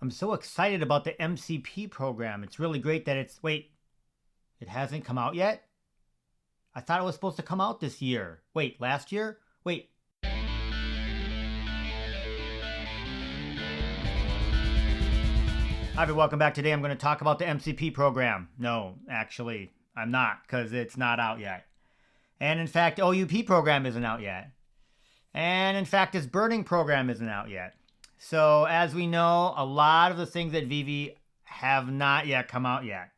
I'm so excited about the MCP program. It's really great that it hasn't come out yet? I thought it was supposed to come out this year. Wait, last year? Wait. Hi, everyone. Welcome back. Today I'm going to talk about the MCP program. No, actually, I'm not, because it's not out yet. And in fact, OUP program isn't out yet. And in fact, this burning program isn't out yet. So as we know, a lot of the things at Veve have not yet come out yet,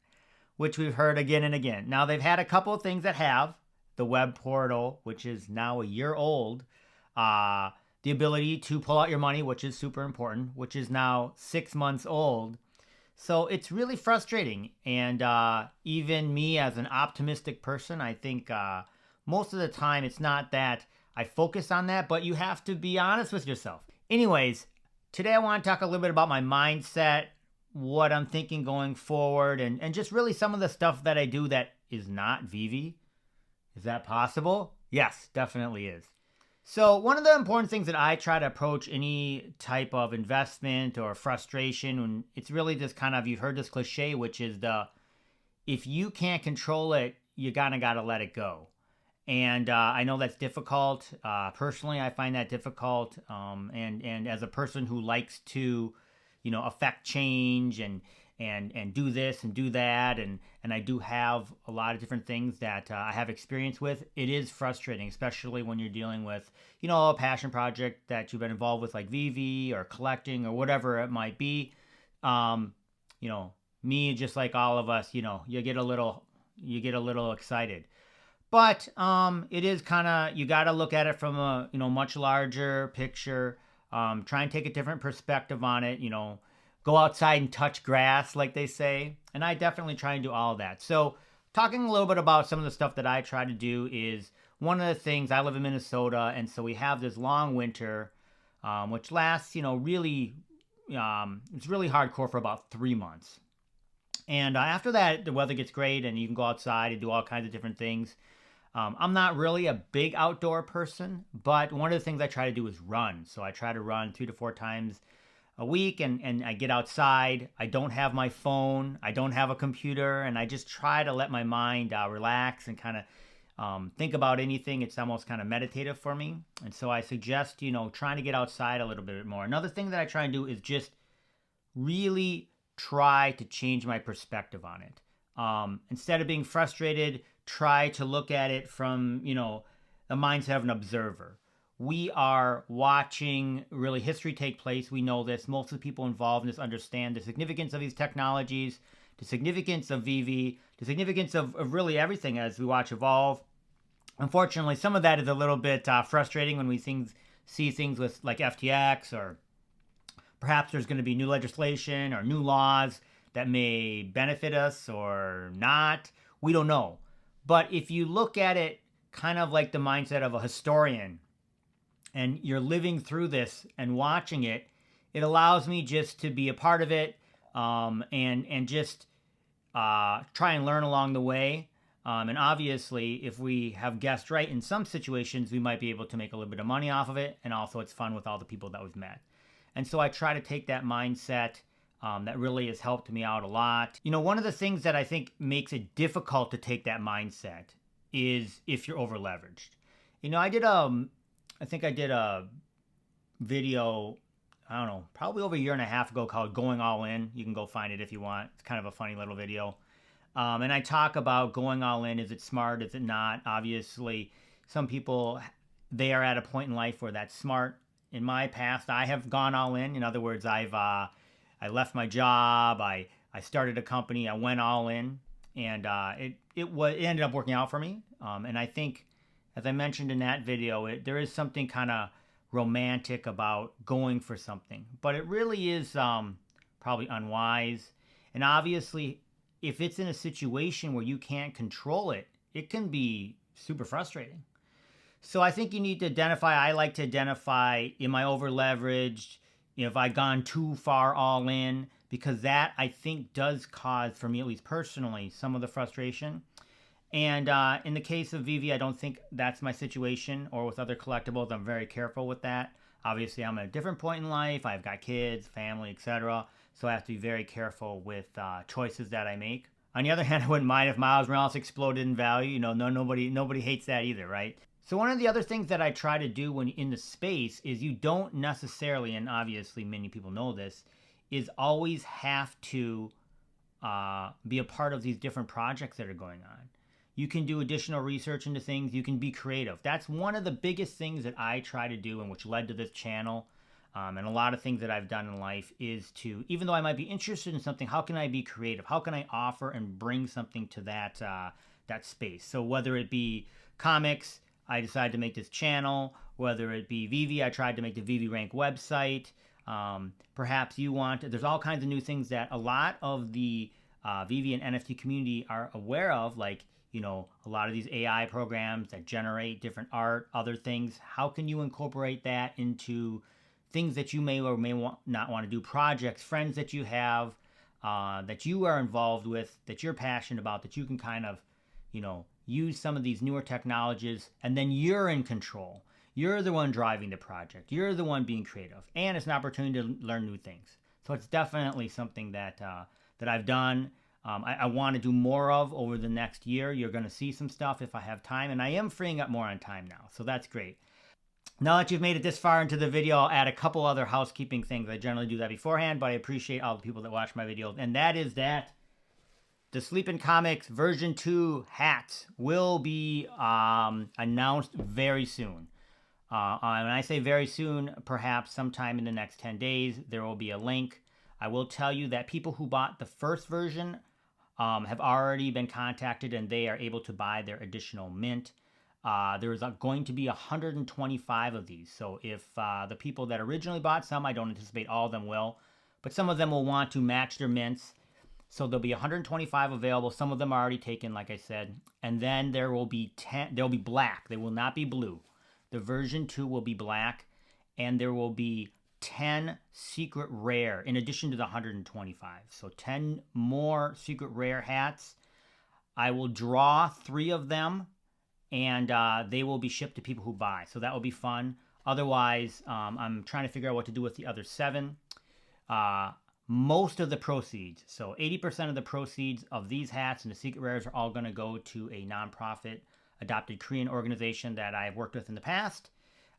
which we've heard again and again. Now, they've had a couple of things that have. The web portal, which is now a year old. The ability to pull out your money, which is super important, which is now 6 months old. So it's really frustrating. And even me as an optimistic person, I think most of the time it's not that I focus on that, but you have to be honest with yourself. Anyways, today I want to talk a little bit about my mindset, what I'm thinking going forward, and just really some of the stuff that I do that is not Veve. Is that possible? Yes, definitely is. So one of the important things that I try to approach any type of investment or frustration, and it's really just kind of, you've heard this cliche, which is if you can't control it, you kind of got to let it go. And I know that's difficult. Personally, I find that difficult. And as a person who likes to, affect change and do this and do that, and I do have a lot of different things that I have experience with. It is frustrating, especially when you're dealing with, a passion project that you've been involved with, like Veve or collecting or whatever it might be. Me, just like all of us, you get a little excited. But it is kind of, you got to look at it from a, much larger picture. Try and take a different perspective on it, go outside and touch grass, like they say. And I definitely try and do all of that. So talking a little bit about some of the stuff that I try to do is, one of the things, I live in Minnesota, and so we have this long winter, which lasts, really, it's really hardcore for about 3 months. And after that, the weather gets great, and you can go outside and do all kinds of different things. I'm not really a big outdoor person, but one of the things I try to do is run. So I try to run 3 to 4 times a week, and I get outside. I don't have my phone. I don't have a computer, and I just try to let my mind relax and kind of think about anything. It's almost kind of meditative for me. And so I suggest, trying to get outside a little bit more. Another thing that I try and do is just really try to change my perspective on it. Instead of being frustrated, try to look at it from, the mindset of an observer. We are watching really history take place. We know this. Most of the people involved in this understand the significance of these technologies, the significance of Veve, the significance of really everything as we watch evolve. Unfortunately, some of that is a little bit frustrating when we see things with like FTX, or perhaps there's going to be new legislation or new laws that may benefit us or not. We don't know. But if you look at it kind of like the mindset of a historian, and you're living through this and watching it, it allows me just to be a part of it, and just try and learn along the way. And obviously, if we have guessed right in some situations, we might be able to make a little bit of money off of it. And also, it's fun with all the people that we've met. And so I try to take that mindset. That really has helped me out a lot. One of the things that I think makes it difficult to take that mindset is if you're over leveraged. I think I did a video, I don't know, probably over a year and a half ago, called Going All In. You can go find it if you want. It's kind of a funny little video. And I talk about going all in. Is it smart? Is it not? Obviously, some people, they are at a point in life where that's smart. In my past, I have gone all in. In other words, I left my job. I started a company. I went all in, and it ended up working out for me. And I think, as I mentioned in that video, there is something kind of romantic about going for something, but it really is probably unwise. And obviously, if it's in a situation where you can't control it, it can be super frustrating. So I think you need to identify. I like to identify: am I over leveraged? Have I gone too far all in? Because that, I think, does cause, for me at least personally, some of the frustration. And in the case of Veve, I don't think that's my situation, or with other collectibles. I'm very careful with that. Obviously, I'm at a different point in life. I've got kids, family, etc. So I have to be very careful with choices that I make. On the other hand, I wouldn't mind if Miles Morales exploded in value. You know, nobody hates that either, right? So one of the other things that I try to do when in the space is you don't necessarily, and obviously many people know this, is always have to be a part of these different projects that are going on. You can do additional research into things. You can be creative. That's one of the biggest things that I try to do and which led to this channel. And a lot of things that I've done in life is to, even though I might be interested in something, how can I be creative? How can I offer and bring something to that that space? So whether it be comics, I decided to make this channel. Whether it be Veve, I tried to make the Veve Rank website. Perhaps you want, there's all kinds of new things that a lot of the Veve and NFT community are aware of, like, you know, a lot of these AI programs that generate different art, other things. How can you incorporate that into things that you may or may not want to do, projects, friends that you have, that you are involved with, that you're passionate about, that you can kind of, you know, use some of these newer technologies, and then you're in control. You're the one driving the project. You're the one being creative, and it's an opportunity to learn new things. So it's definitely something that that I've done. I want to do more of over the next year. You're going to see some stuff if I have time, and I am freeing up more on time now, so that's great. Now that you've made it this far into the video, I'll add a couple other housekeeping things. I generally do that beforehand, but I appreciate all the people that watch my videos, and that is that the Sleeping Comics version 2 hats will be announced very soon. When I say very soon, perhaps sometime in the next 10 days, there will be a link. I will tell you that people who bought the first version have already been contacted, and they are able to buy their additional mint. There is going to be 125 of these. So if the people that originally bought some, I don't anticipate all of them will, but some of them will want to match their mints. So there'll be 125 available. Some of them are already taken, like I said. And then there will be 10, they'll be black. They will not be blue. The version 2 will be black, and there will be 10 secret rare in addition to the 125. So 10 more secret rare hats. I will draw 3 of them, and they will be shipped to people who buy. So that will be fun. Otherwise, I'm trying to figure out what to do with the other 7. Most of the proceeds, so 80% of the proceeds of these hats and the secret rares are all going to go to a nonprofit adopted Korean organization that I've worked with in the past.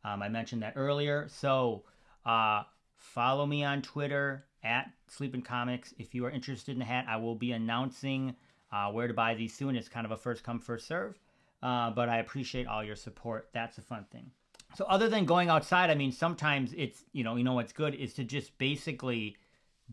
I mentioned that earlier. So follow me on Twitter at Sleeping Comics. If you are interested in the hat, I will be announcing where to buy these soon. It's kind of a first come, first serve. But I appreciate all your support. That's a fun thing. So other than going outside, I mean, sometimes it's, you know what's good is to just basically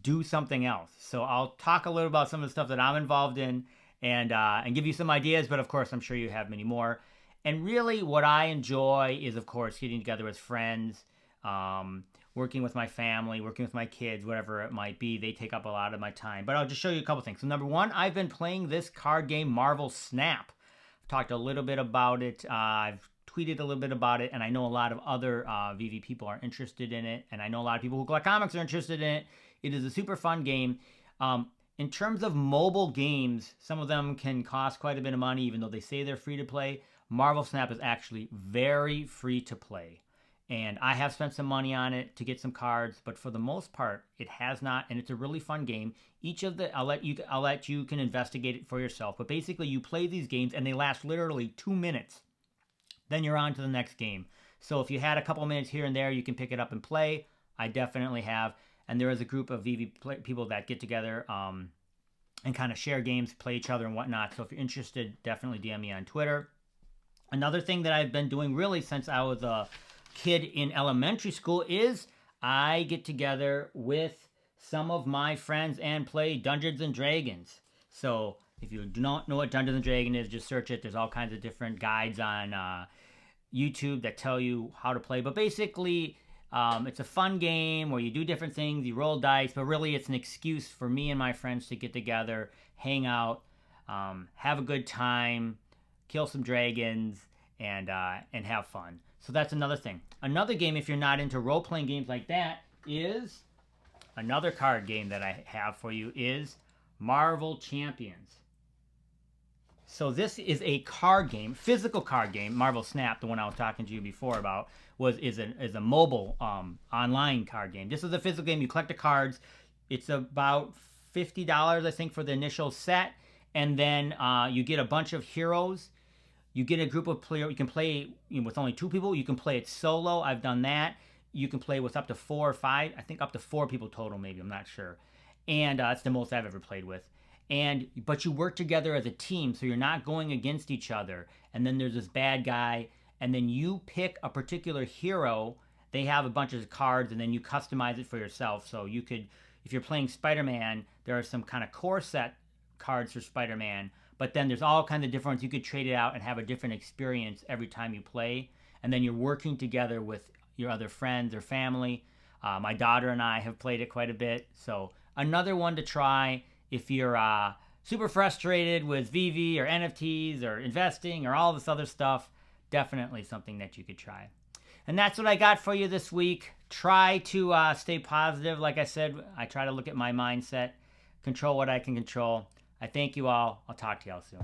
do something else. So I'll talk a little about some of the stuff that I'm involved in and give you some ideas, but of course I'm sure you have many more. And really what I enjoy is, of course, getting together with friends, working with my family, working with my kids, whatever it might be. They take up a lot of my time. But I'll just show you a couple things. So number one, I've been playing this card game, Marvel Snap. I've talked a little bit about it. I've tweeted a little bit about it, and I know a lot of other Veve people are interested in it, and I know a lot of people who collect comics are interested in it. It is a super fun game. In terms of mobile games, some of them can cost quite a bit of money, even though they say they're free to play. Marvel Snap is actually very free to play. And I have spent some money on it to get some cards, but for the most part, it has not, and it's a really fun game. Each of the, I'll let you can investigate it for yourself, but basically you play these games and they last literally 2 minutes. Then you're on to the next game. So if you had a couple minutes here and there, you can pick it up and play. I definitely have. And there is a group of Veve people that get together and kind of share games, play each other and whatnot. So if you're interested, definitely DM me on Twitter. Another thing that I've been doing really since I was a kid in elementary school is I get together with some of my friends and play Dungeons and Dragons. So if you do not know what Dungeons and Dragons is, just search it. There's all kinds of different guides on YouTube that tell you how to play. But basically, it's a fun game where you do different things, you roll dice, but really it's an excuse for me and my friends to get together, hang out, have a good time, kill some dragons, and have fun. So that's another thing. Another game, if you're not into role-playing games like that, is another card game that I have for you is Marvel Champions. So this is a card game, physical card game. Marvel Snap, the one I was talking to you before about, is a mobile online card game. This is a physical game. You collect the cards. It's about $50, I think, for the initial set, and then you get a bunch of heroes. You get a group of players. You can play with only 2 people. You can play it solo. I've done that. You can play with up to 4 or 5. I think up to 4 people total, maybe. I'm not sure. And that's the most I've ever played with. But you work together as a team, so you're not going against each other. And then there's this bad guy, and then you pick a particular hero. They have a bunch of cards, and then you customize it for yourself. So you could, if you're playing Spider-Man, there are some kind of core set cards for Spider-Man. But then there's all kinds of different ones. You could trade it out and have a different experience every time you play. And then you're working together with your other friends or family. My daughter and I have played it quite a bit. So another one to try if you're super frustrated with Veve or NFTs or investing or all this other stuff. Definitely something that you could try. And that's what I got for you this week. Try to stay positive. Like I said, I try to look at my mindset, control what I can control. I thank you all. I'll talk to y'all soon.